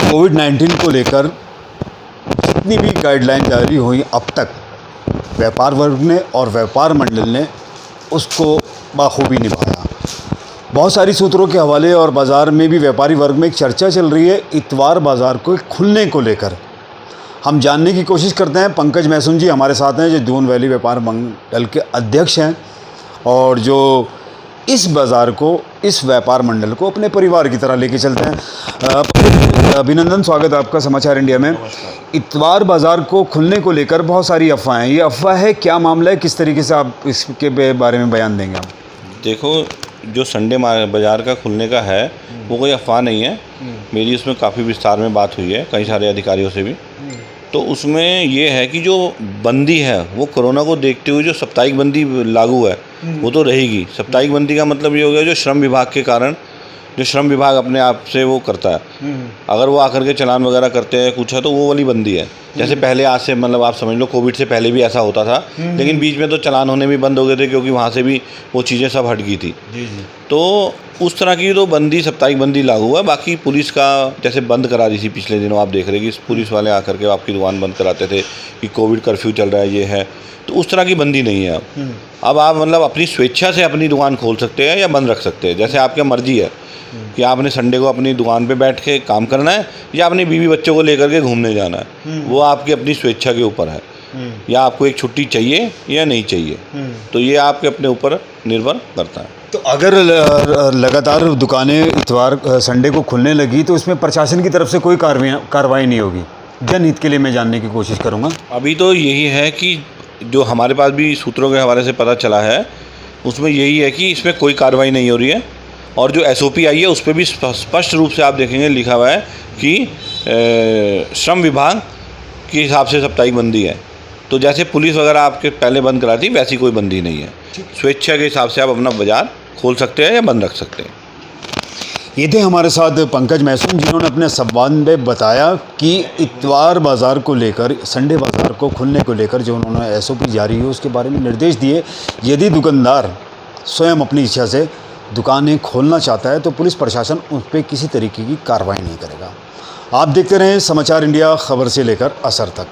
कोविड-19 को लेकर जितनी भी गाइडलाइन जारी हुई अब तक, व्यापार वर्ग ने और व्यापार मंडल ने उसको बाखूबी निभाया। बहुत सारी सूत्रों के हवाले और बाज़ार में भी व्यापारी वर्ग में एक चर्चा चल रही है इतवार बाज़ार को खुलने को लेकर। हम जानने की कोशिश करते हैं। पंकज मैसूम जी हमारे साथ हैं, जो दून वैली व्यापार मंडल के अध्यक्ष हैं और जो इस बाज़ार को, इस व्यापार मंडल को अपने परिवार की तरह लेके चलते हैं। अभिनंदन, स्वागत है आपका समाचार इंडिया में। इतवार बाज़ार को खुलने को लेकर बहुत सारी अफवाहें, ये अफवाह है, क्या मामला है, किस तरीके से आप इसके बारे में बयान देंगे आप? देखो, जो संडे बाज़ार का खुलने का है वो कोई अफवाह नहीं है। मेरी उसमें काफ़ी विस्तार में बात हुई है कई सारे अधिकारियों से भी। तो उसमें ये है कि जो बंदी है वो कोरोना को देखते हुए जो साप्ताहिक बंदी लागू है वो तो रहेगी। साप्ताहिक बंदी का मतलब ये हो गया जो श्रम विभाग के कारण, जो श्रम विभाग अपने आप से वो करता है, अगर वो आकर के चालान वगैरह करते हैं कुछ है तो वो वाली बंदी है। जैसे पहले आज से, मतलब आप समझ लो कोविड से पहले भी ऐसा होता था, लेकिन बीच में तो चालान होने भी बंद हो गए थे क्योंकि वहाँ से भी वो चीज़ें सब हट गई थी। तो उस तरह की तो बंदी, साप्ताहिक बंदी लागू है। बाकी पुलिस का जैसे बंद करा रही थी पिछले दिनों, आप देख रहे कि पुलिस वाले आकर के आपकी दुकान बंद कराते थे कि कोविड कर्फ्यू चल रहा है, ये है। तो उस तरह की बंदी नहीं है अब आप मतलब अपनी स्वेच्छा से अपनी दुकान खोल सकते हैं या बंद रख सकते हैं, जैसे आपकी मर्जी है कि आपने संडे को अपनी दुकान पे बैठ के काम करना है या अपने बीवी बच्चों को लेकर के घूमने जाना है, वो आपकी अपनी स्वेच्छा के ऊपर है। या आपको एक छुट्टी चाहिए या नहीं चाहिए, तो ये आपके अपने ऊपर निर्भर करता है। तो अगर लगातार दुकानें इतवार संडे को खुलने लगी तो इसमें प्रशासन की तरफ से कोई कार्रवाई नहीं होगी? जनहित के लिए मैं जानने की कोशिश करूँगा। अभी तो यही है कि जो हमारे पास भी सूत्रों के हवाले से पता चला है उसमें यही है कि इसमें कोई कार्रवाई नहीं हो रही है। और जो SOP आई है उस पर भी स्पष्ट रूप से आप देखेंगे लिखा हुआ है कि श्रम विभाग के हिसाब से साप्ताहिक बंदी है। तो जैसे पुलिस वगैरह आपके पहले बंद कराती वैसी कोई बंदी नहीं है। स्वेच्छा के हिसाब से आप अपना बाज़ार खोल सकते हैं या बंद रख सकते हैं। ये थे हमारे साथ पंकज मैसूम, जिन्होंने अपने संवाद में बताया कि इतवार बाज़ार को लेकर, संडे बाज़ार को खुलने को लेकर जो उन्होंने SOP जारी हुई उसके बारे में निर्देश दिए। यदि दुकानदार स्वयं अपनी इच्छा से दुकानें खोलना चाहता है तो पुलिस प्रशासन उस पर किसी तरीके की कार्रवाई नहीं करेगा। आप देखते रहें समाचार इंडिया, खबर से लेकर असर तक।